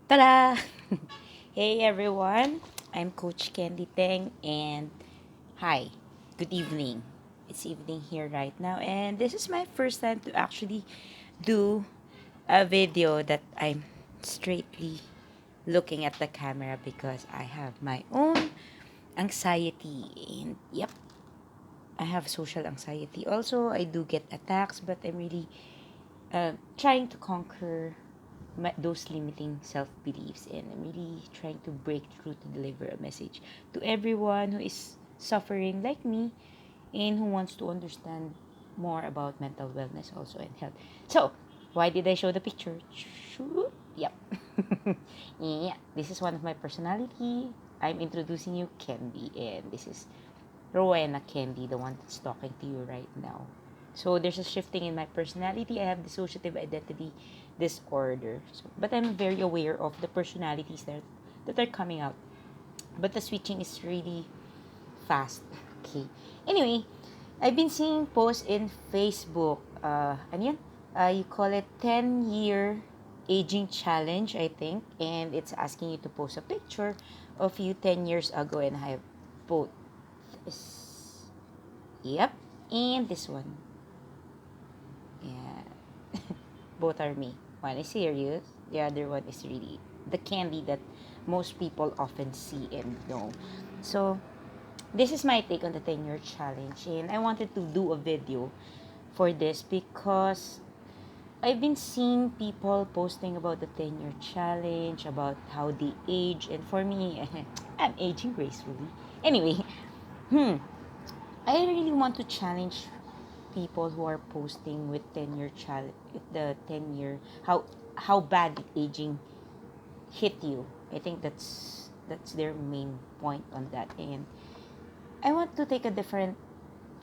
Ta-da! Hey everyone, I'm Coach Candee Teng and hi, good evening. It's evening here right now and this is my first time to actually do a video that I'm straightly looking at the camera because I have my own anxiety and yep, I have social anxiety. Also, I do get attacks but I'm really trying to conquer those limiting self beliefs, and I'm really trying to break through to deliver a message to everyone who is suffering like me and who wants to understand more about mental wellness also and health. So, why did I show the picture? Yep. Yeah, this is one of my personality. I'm introducing you Candy, and this is Rowena Candy, the one that's talking to you right now. So there's a shifting in my personality. I have dissociative identity disorder. So, but I'm very aware of the personalities that are coming out. But the switching is really fast. Okay. Anyway, I've been seeing posts in Facebook. Ano yan? You call it 10-year aging challenge, I think. And it's asking you to post a picture of you 10 years ago. And I have both. Yep. And this one. Yeah. Both are me. One is serious. The other one is really the candy that most people often see and know. So, this is my take on the 10-year challenge. And I wanted to do a video for this because I've been seeing people posting about the 10-year challenge, about how they age. And for me, I'm aging gracefully. Anyway, I really want to challenge people who are posting with 10-year challenge, the 10-year, how bad aging hit you. I think that's their main point on that. And I want to take a different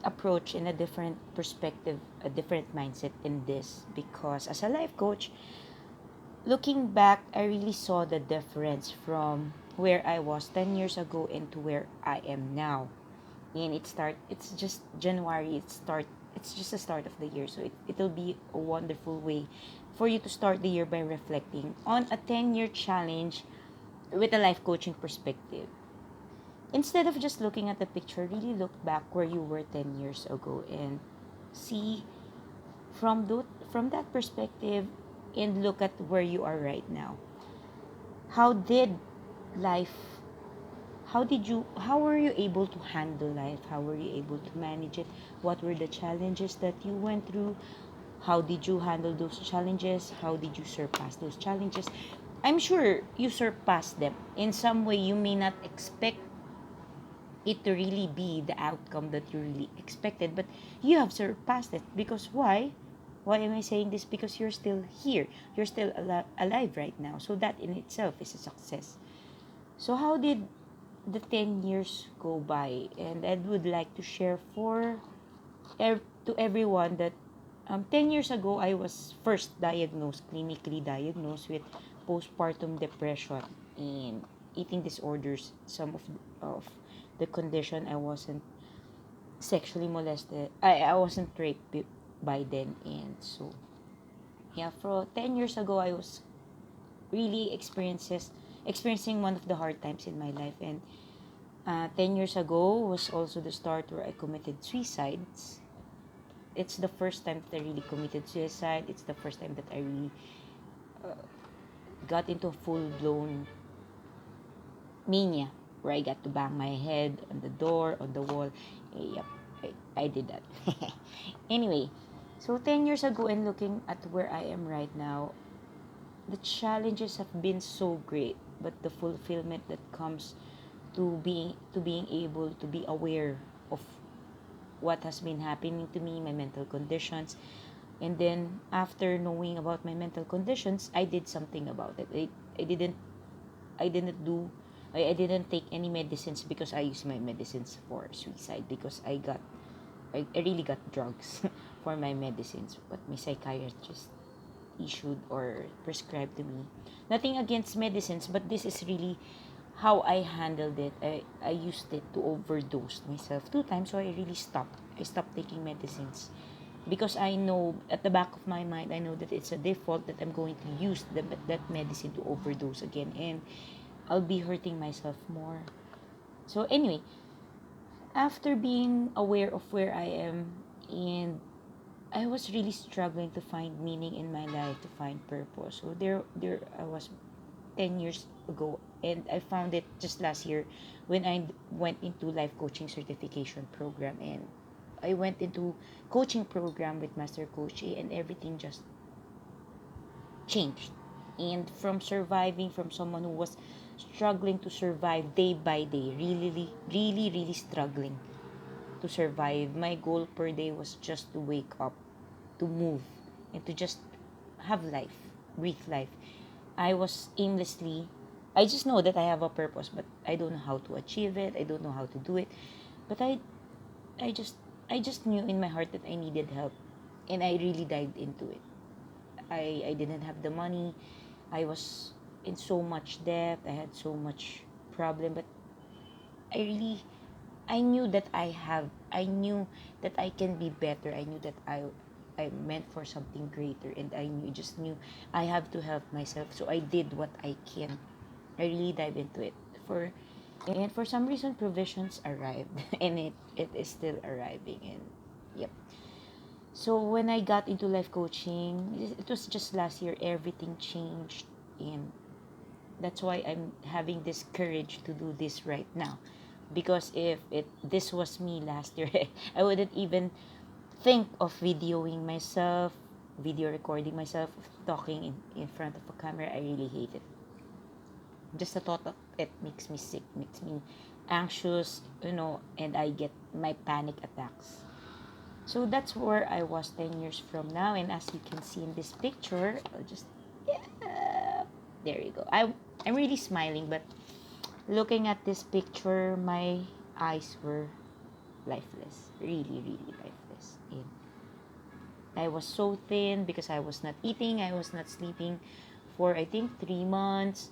approach and a different perspective, a different mindset in this, because as a life coach, looking back, I really saw the difference from where I was 10 years ago and to where I am now. And it's just January, it's just the start of the year, so it'll be a wonderful way for you to start the year by reflecting on a 10-year challenge with a life coaching perspective. Instead of just looking at the picture, really look back where you were 10 years ago and see from that perspective, and look at where you are right now. How did life how were you able to handle life? How were you able to manage it? What were the challenges that you went through? How did you handle those challenges? How did you surpass those challenges? I'm sure you surpassed them in some way. You may not expect it to really be the outcome that you really expected, but you have surpassed it. Because why am I saying this? Because you're still here, you're still alive right now, so that in itself is a success. So how did the 10 years go by? And I would like to share to everyone that 10 years ago, I was first diagnosed, clinically diagnosed with postpartum depression and eating disorders. Some of the condition, I wasn't sexually molested. I wasn't raped by then. And so, yeah, for 10 years ago, I was really experiencing one of the hard times in my life. And 10 years ago was also the start where I committed suicides. It's the first time that I really committed suicide. It's the first time that I really got into a full-blown mania where I got to bang my head on the door, on the wall. Yep, I did that. Anyway, so 10 years ago, and looking at where I am right now, the challenges have been so great, but the fulfillment that comes to being able to be aware of what has been happening to me, my mental conditions. And then after knowing about my mental conditions, I did something about it. I didn't I didn't do I didn't take any medicines because I used my medicines for suicide, because I really got drugs for my medicines, what my psychiatrist issued or prescribed to me. Nothing against medicines, but this is really how I handled it. I used it to overdose myself 2 times, so I really stopped. I stopped taking medicines. because I know at the back of my mind, I know that it's a default that I'm going to use that medicine to overdose again, and I'll be hurting myself more. So anyway, after being aware of where I am, and I was really struggling to find meaning in my life, to find purpose. So there I was 10 years ago, and I found it just last year when I went into life coaching certification program, and I went into coaching program with Master Coach A, and everything just changed. And from surviving, from someone who was struggling to survive day by day, really struggling to survive. My goal per day was just to wake up, to move, and to just have life, breathe life. I was aimlessly, I just know that I have a purpose, but I don't know how to achieve it. I don't know how to do it. But I just, I just knew in my heart that I needed help, and I really dived into it. I didn't have the money. I was in so much debt. I had so much problem, but I really, I knew that I knew that I can be better. I knew that I meant for something greater, and just knew I have to help myself. So I did what I can. I really dive into it. For some reason, provisions arrived, and it is still arriving. And yep. So when I got into life coaching, it was just last year. Everything changed, and that's why I'm having this courage to do this right now. Because if it this was me last year, I wouldn't even think of videoing myself, video recording myself, talking in front of a camera. I really hate it. Just the thought of it makes me sick, makes me anxious, and I get my panic attacks. So that's where I was 10 years from now. And as you can see in this picture, I'll just, yeah, there you go. I'm really smiling, but looking at this picture, my eyes were lifeless. Really lifeless. And I was so thin because I was not eating, I was not sleeping for I think 3 months.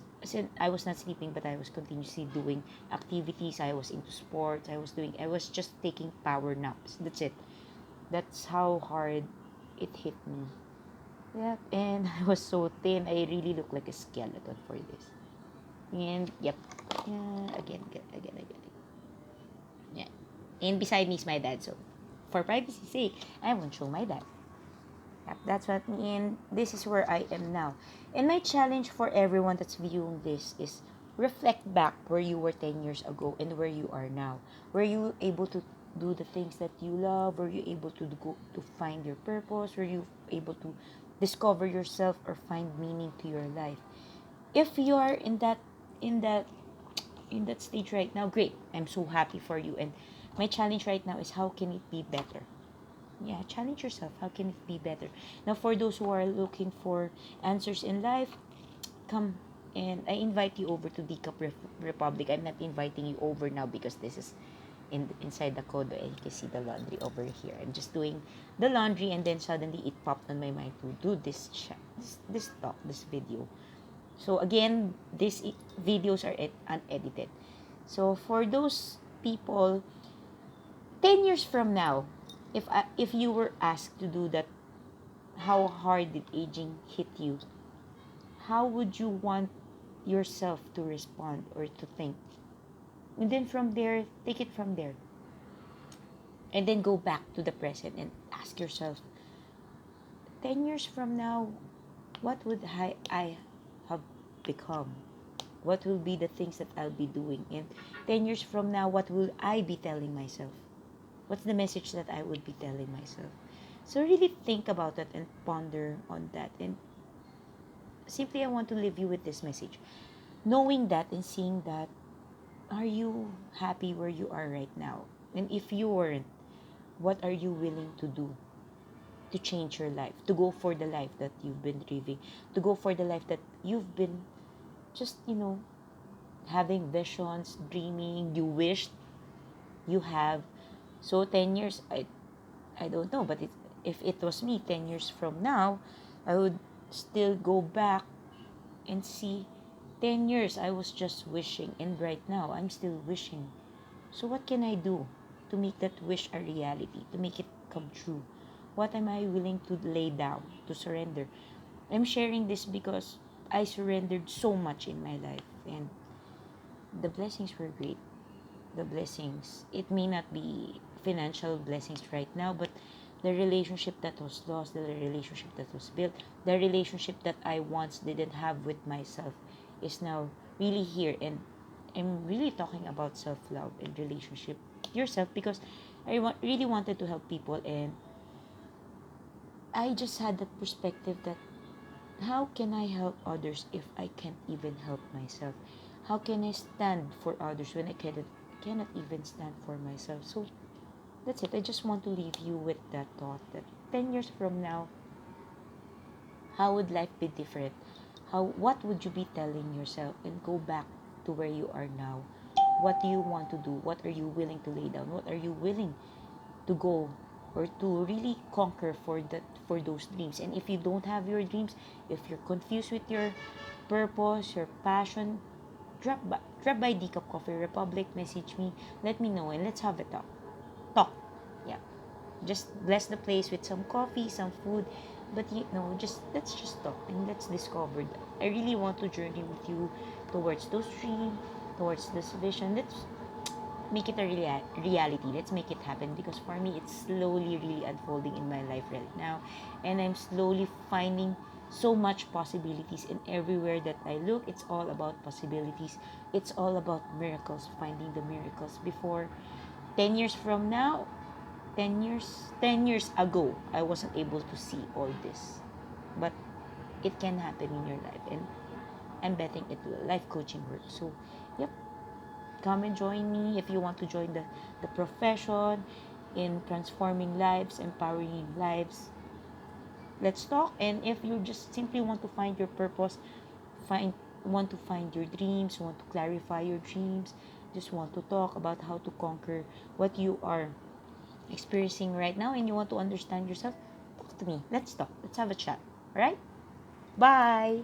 I was not sleeping, but I was continuously doing activities. I was into sports. I was just taking power naps. That's it. That's how hard it hit me. Yep. And I was so thin. I really look like a skeleton for this. And yep. Yeah, again. Yeah. And beside me is my dad. So for privacy's sake, I won't show my dad. Yep, that's what me, and this is where I am now. And my challenge for everyone that's viewing this is reflect back where you were 10 years ago and where you are now. Were you able to do the things that you love? Were you able to go to find your purpose? Were you able to discover yourself or find meaning to your life? If you are in that in that stage right now, great. I'm so happy for you. And my challenge right now is how can it be better? Yeah, challenge yourself. How can it be better? Now, for those who are looking for answers in life, come and I invite you over to Decap Republic. I'm not inviting you over now because this is inside the condo, and you can see the laundry over here. I'm just doing the laundry, and then suddenly it popped on my mind to do this talk, this video. So again, these videos are unedited. So for those people, 10 years from now, if you were asked to do that, how hard did aging hit you? How would you want yourself to respond or to think? And then from there, take it from there. And then go back to the present and ask yourself, 10 years from now, what would I have become? What will be the things that I'll be doing? And 10 years from now, what will I be telling myself? What's the message that I would be telling myself? So really think about that and ponder on that. And simply I want to leave you with this message. Knowing that and seeing that, are you happy where you are right now? And if you weren't, what are you willing to do to change your life? To go for the life that you've been dreaming? To go for the life that you've been just, having visions, dreaming, you wished you have. So 10 years, I don't know, but if it was me 10 years from now, I would still go back and see 10 years I was just wishing, and right now I'm still wishing. So what can I do to make that wish a reality, to make it come true? What am I willing to lay down, to surrender? I'm sharing this because I surrendered so much in my life, and the blessings were great. The blessings, it may not be financial blessings right now, but the relationship that was lost, the relationship that was built, the relationship that I once didn't have with myself is now really here. And I'm really talking about self-love and relationship yourself, because really wanted to help people, and I just had that perspective that how can I help others if I can't even help myself? How can I stand for others when I cannot even stand for myself? So that's it. I just want to leave you with that thought that 10 years from now, how would life be different? What would you be telling yourself? And go back to where you are now. What do you want to do? What are you willing to lay down? What are you willing to go or to really conquer for those dreams? And if you don't have your dreams, if you're confused with your purpose, your passion, drop by Decaf Coffee Republic, message me, let me know, and let's have a talk. Yeah, just bless the place with some coffee, some food, but just let's just talk and let's discover that. I really want to journey with you towards those dreams, towards this vision. Let's make it a reality. Let's make it happen, because for me it's slowly really unfolding in my life right now, and I'm slowly finding so much possibilities. In everywhere that I look, it's all about possibilities. It's all about miracles, finding the miracles. Before 10 years from now, 10 years ago, I wasn't able to see all this, but it can happen in your life, and I'm betting it will. Life coaching works. So yep, come and join me if you want to join the profession in transforming lives, empowering lives. Let's talk. And if you just simply want to find your purpose, want to find your dreams, want to clarify your dreams, just want to talk about how to conquer what you are experiencing right now, and you want to understand yourself, talk to me. Let's talk. Let's have a chat. All right? Bye.